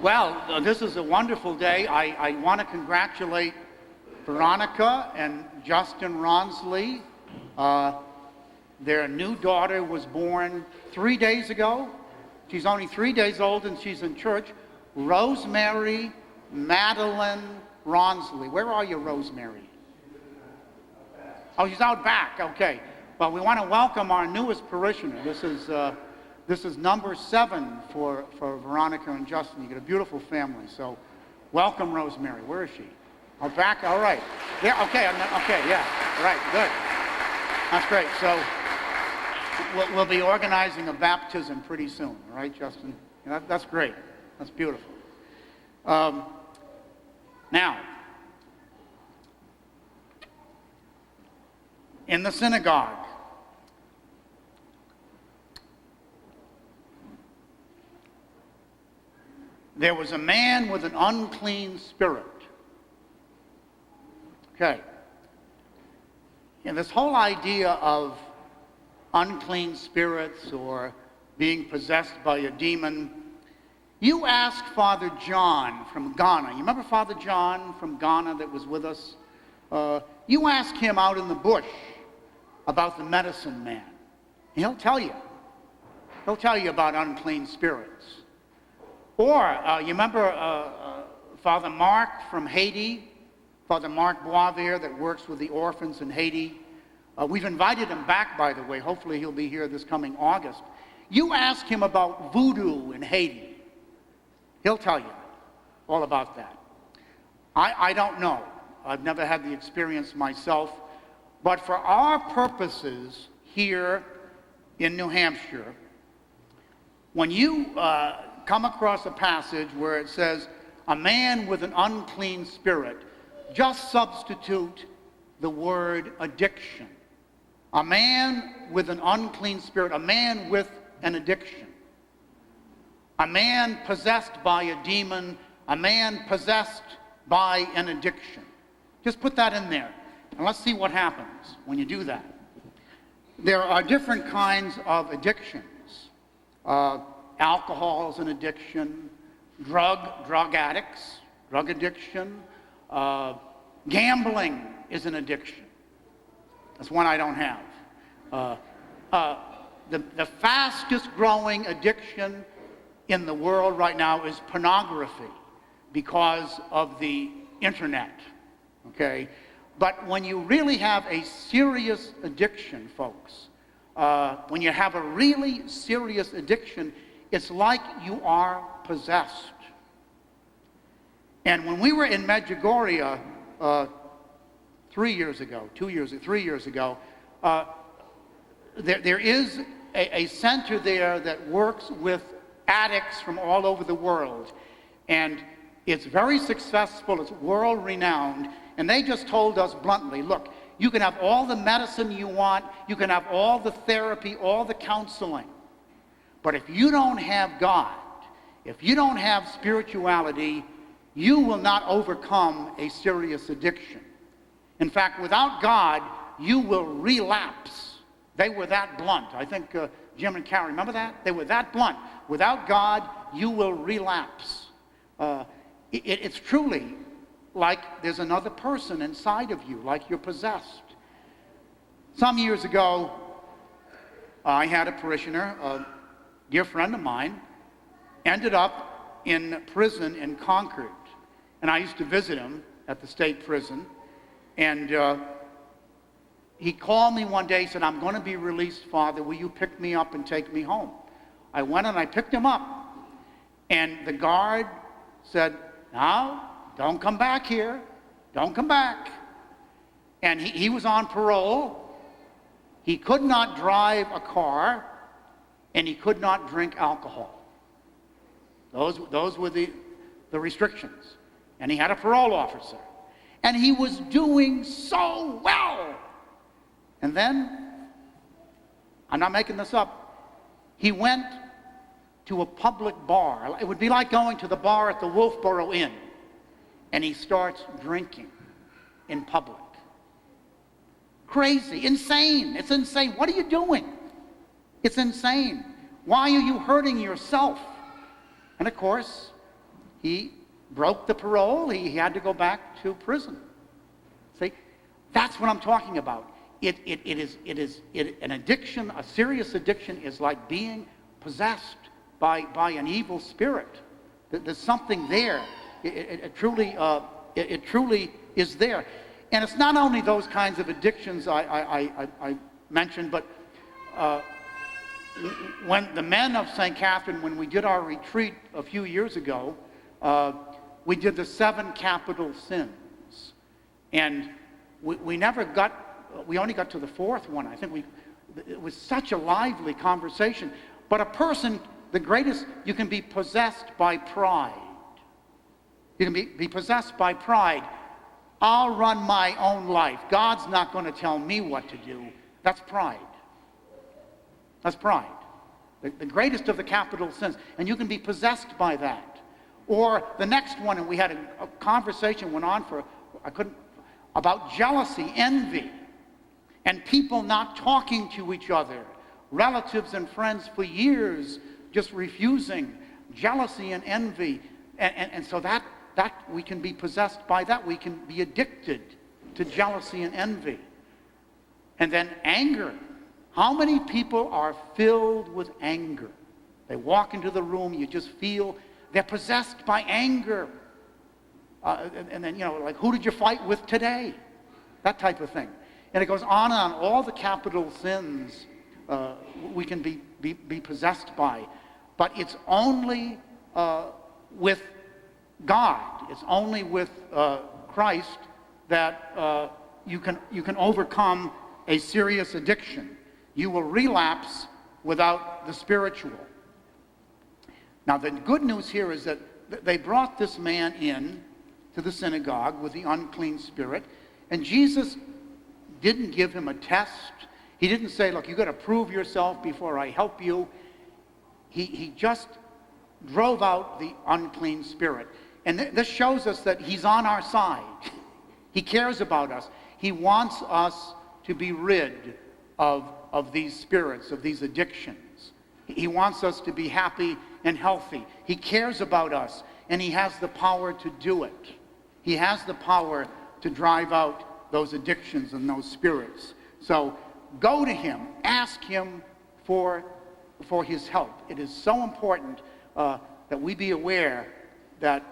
Well, this is a wonderful day. I want to congratulate Veronica and Justin Ronsley. Their new daughter was born 3 days ago. She's only 3 days old and she's in church. Rosemary Madeline Ronsley. Where are you, Rosemary? Oh, she's out back. Okay. Well, we want to welcome our newest parishioner. This is number 7 for Veronica and Justin. You got a beautiful family. So welcome, Rosemary. Where is she? Oh, back? All right. Yeah, okay. Okay, yeah. All right, good. That's great. So we'll be organizing a baptism pretty soon. All right, Justin? That's great. That's beautiful. Now, in the synagogue, there was a man with an unclean spirit. Okay. And this whole idea of unclean spirits or being possessed by a demon, you ask Father John from Ghana. You remember Father John from Ghana that was with us? You ask him out in the bush about the medicine man. And he'll tell you. He'll tell you about unclean spirits. Or, you remember Father Mark from Haiti, Father Mark Boisvert that works with the orphans in Haiti. We've invited him back, by the way. Hopefully he'll be here this coming August. You ask him about voodoo in Haiti. He'll tell you all about that. I don't know. I've never had the experience myself. But for our purposes here in New Hampshire, when you come across a passage where it says, a man with an unclean spirit, just substitute the word addiction. A man with an unclean spirit, a man with an addiction. A man possessed by a demon, a man possessed by an addiction. Just put that in there, and let's see what happens when you do that. There are different kinds of addictions. Alcohol is an addiction, drug addicts, drug addiction, gambling is an addiction. That's one I don't have. The fastest growing addiction in the world right now is pornography because of the internet, okay? But when you really have a serious addiction, folks, when you have a really serious addiction, it's like you are possessed. And when we were in Medjugorje 3 years ago, 3 years ago, there is a center there that works with addicts from all over the world. And it's very successful, it's world-renowned, and they just told us bluntly, look, you can have all the medicine you want, you can have all the therapy, all the counseling, but if you don't have God, if you don't have spirituality, you will not overcome a serious addiction. In fact, without God, you will relapse. They were that blunt. I think Jim and Carrie, remember that? They were that blunt. Without God, you will relapse. It's truly like there's another person inside of you, like you're possessed. Some years ago, I had a parishioner, a dear friend of mine, ended up in prison in Concord. And I used to visit him at the state prison. And he called me one day, said, I'm going to be released, Father. Will you pick me up and take me home? I went and I picked him up. And the guard said, no, don't come back here. Don't come back. And he was on parole. He could not drive a car, and he could not drink alcohol. Those were the restrictions. And he had a parole officer. And he was doing so well. And then, I'm not making this up, he went to a public bar. It would be like going to the bar at the Wolfboro Inn. And he starts drinking in public. Crazy, insane. It's insane. What are you doing? It's insane. Why are you hurting yourself? And of course, he broke the parole. He had to go back to prison. See, that's what I'm talking about. An addiction, a serious addiction, is like being possessed by an evil spirit. There's something there. It truly is there. And it's not only those kinds of addictions I mentioned, but when the men of St. Catherine, when we did our retreat a few years ago, we did the 7 capital sins. And we only got to the 4th one. I think it was such a lively conversation. But a person, the greatest, you can be possessed by pride. You can be possessed by pride. I'll run my own life. God's not going to tell me what to do. That's pride. That's pride. The greatest of the capital sins. And you can be possessed by that. Or the next one, and we had a conversation went on about jealousy, envy, and people not talking to each other, relatives and friends for years just refusing, jealousy and envy. And so that we can be possessed by that. We can be addicted to jealousy and envy. And then anger. How many people are filled with anger? They walk into the room, you just feel they're possessed by anger. And then, like, who did you fight with today? That type of thing. And it goes on and on. All the capital sins we can be possessed by. But it's only with God. It's only with Christ that you can overcome a serious addiction. You will relapse without the spiritual. Now, the good news here is that they brought this man in to the synagogue with the unclean spirit, and Jesus didn't give him a test. He didn't say, look, you've got to prove yourself before I help you. He just drove out the unclean spirit. And this shows us that he's on our side. He cares about us. He wants us to be rid of these spirits, of these addictions. He wants us to be happy and healthy. He cares about us, and he has the power to do it. He has the power to drive out those addictions and those spirits. So go to him, ask him for his help. It is so important that we be aware that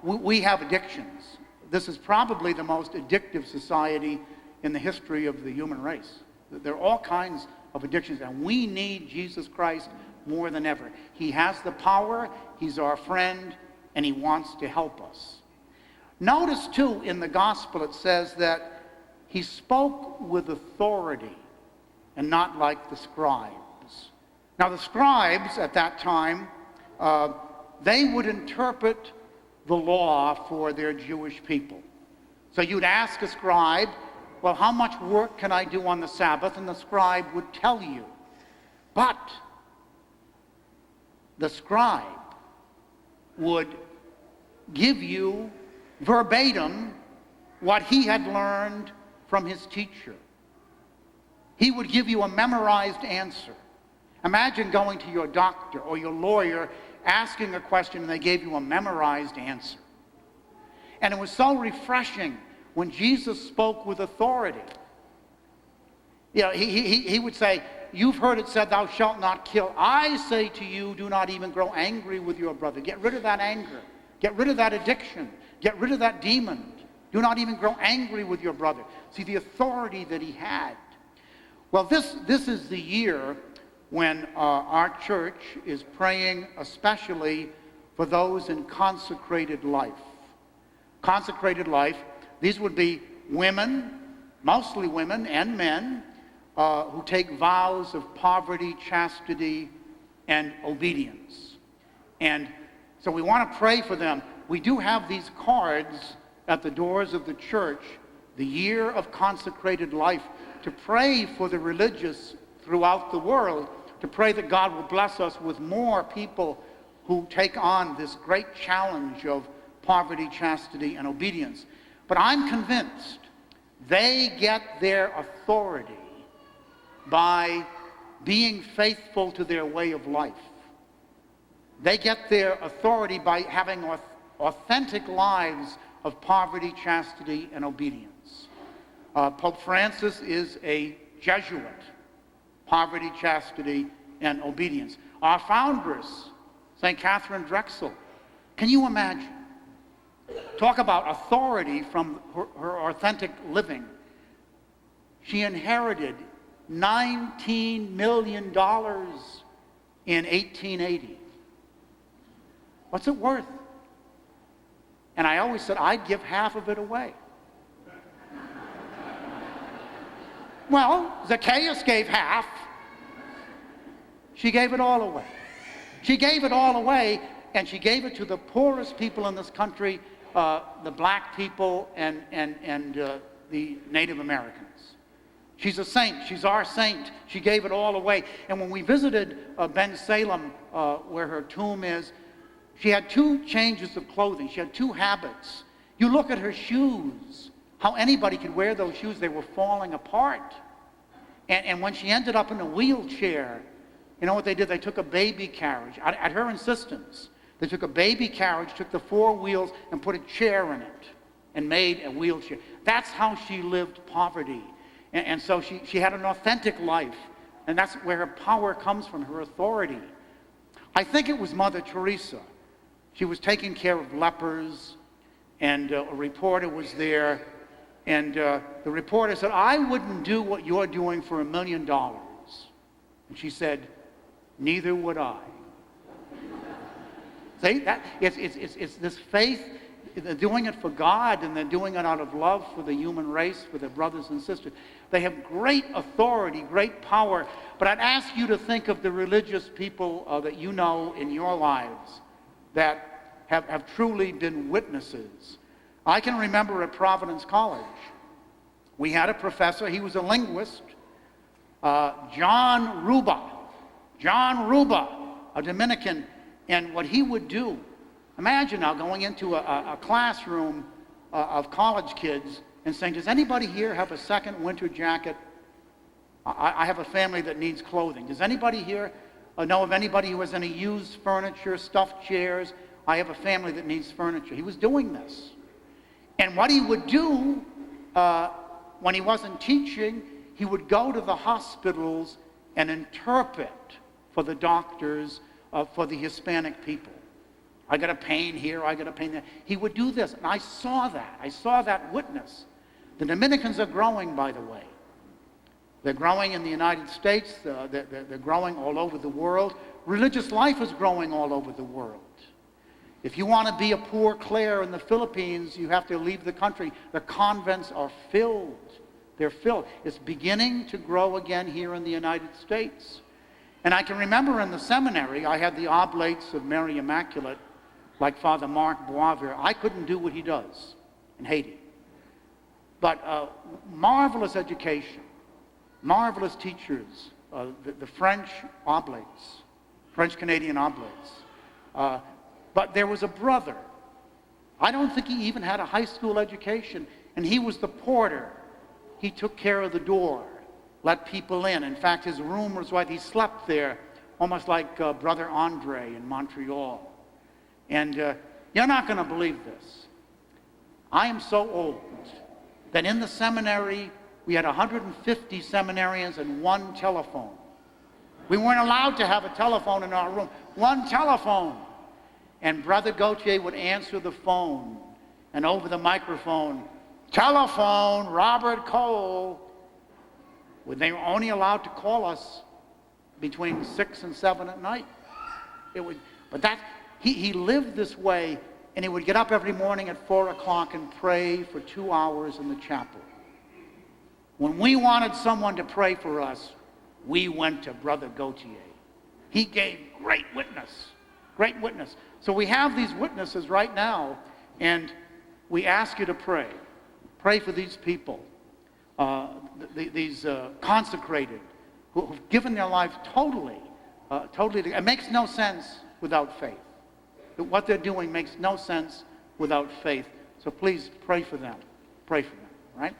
we have addictions. This is probably the most addictive society in the history of the human race. There are all kinds of addictions, and we need Jesus Christ more than ever. He has the power, he's our friend, and he wants to help us. Notice, too, in the gospel it says that he spoke with authority and not like the scribes. Now, the scribes at that time, they would interpret the law for their Jewish people. So you'd ask a scribe, well, how much work can I do on the Sabbath? And the scribe would tell you. But the scribe would give you verbatim what he had learned from his teacher. He would give you a memorized answer. Imagine going to your doctor or your lawyer, asking a question, and they gave you a memorized answer. And it was so refreshing when Jesus spoke with authority. He would say, you've heard it said, thou shalt not kill. I say to you, do not even grow angry with your brother. Get rid of that anger. Get rid of that addiction. Get rid of that demon. Do not even grow angry with your brother. See the authority that he had. Well, this is the year when our church is praying especially for those in consecrated life. Consecrated life, these would be women, mostly women and men, who take vows of poverty, chastity, and obedience. And so we want to pray for them. We do have these cards at the doors of the church, the year of consecrated life, to pray for the religious throughout the world, to pray that God will bless us with more people who take on this great challenge of poverty, chastity, and obedience. But I'm convinced they get their authority by being faithful to their way of life. They get their authority by having authentic lives of poverty, chastity, and obedience. Pope Francis is a Jesuit. Poverty, chastity, and obedience. Our foundress, St. Catherine Drexel. Can you imagine? Talk about authority from her authentic living. She inherited $19 million in 1880. What's it worth? And I always said I'd give half of it away. Well, Zacchaeus gave half. She gave it all away. She gave it all away, and she gave it to the poorest people in this country, the black people and the Native Americans. She's a saint. She's our saint. She gave it all away. And when we visited Ben Salem, where her tomb is, she had 2 changes of clothing. She had 2 habits. You look at her shoes, how anybody could wear those shoes. They were falling apart. And when she ended up in a wheelchair, you know what they did? They took a baby carriage. At her insistence, they took a baby carriage, took the 4 wheels, and put a chair in it, and made a wheelchair. That's how she lived poverty. And so she had an authentic life. And that's where her power comes from, her authority. I think it was Mother Teresa. She was taking care of lepers, and a reporter was there. And the reporter said, "I wouldn't do what you're doing for $1 million." And she said, "Neither would I." See, that it's this faith. They're doing it for God, and they're doing it out of love for the human race, for their brothers and sisters. They have great authority, great power. But I'd ask you to think of the religious people that you know in your lives that have truly been witnesses. I can remember at Providence College, we had a professor. He was a linguist, John Ruba, a Dominican. And what he would do, imagine now going into a classroom of college kids and saying, "Does anybody here have a second winter jacket? I have a family that needs clothing. Does anybody here know of anybody who has any used furniture, stuffed chairs? I have a family that needs furniture." He was doing this. And what he would do when he wasn't teaching, he would go to the hospitals and interpret for the doctors, for the Hispanic people. I got a pain here, I got a pain there. He would do this, and I saw that. I saw that witness. The Dominicans are growing, by the way. They're growing in the United States. They're growing all over the world. Religious life is growing all over the world. If you want to be a Poor Clare in the Philippines, you have to leave the country. The convents are filled. They're filled. It's beginning to grow again here in the United States. And I can remember in the seminary, I had the oblates of Mary Immaculate, like Father Mark Boisvert. I couldn't do what he does in Haiti. But marvelous education, marvelous teachers, the French oblates, French-Canadian oblates. But there was a brother. I don't think he even had a high school education, and he was the porter. He took care of the door, let people in. In fact, his room was right. He slept there, almost like Brother Andre in Montreal. And you're not going to believe this. I am so old that in the seminary, we had 150 seminarians and 1 telephone. We weren't allowed to have a telephone in our room. 1 telephone. And Brother Gautier would answer the phone, and over the microphone, "Telephone, Robert Cole." They were only allowed to call us between 6 and 7 at night. He lived this way, and he would get up every morning at 4 o'clock and pray for 2 hours in the chapel. When we wanted someone to pray for us, we went to Brother Gautier. He gave great witness. Great witness. So we have these witnesses right now, and we ask you to pray. Pray for these people, these consecrated, who've given their life totally. It makes no sense without faith. What they're doing makes no sense without faith. So please pray for them. Pray for them, all right?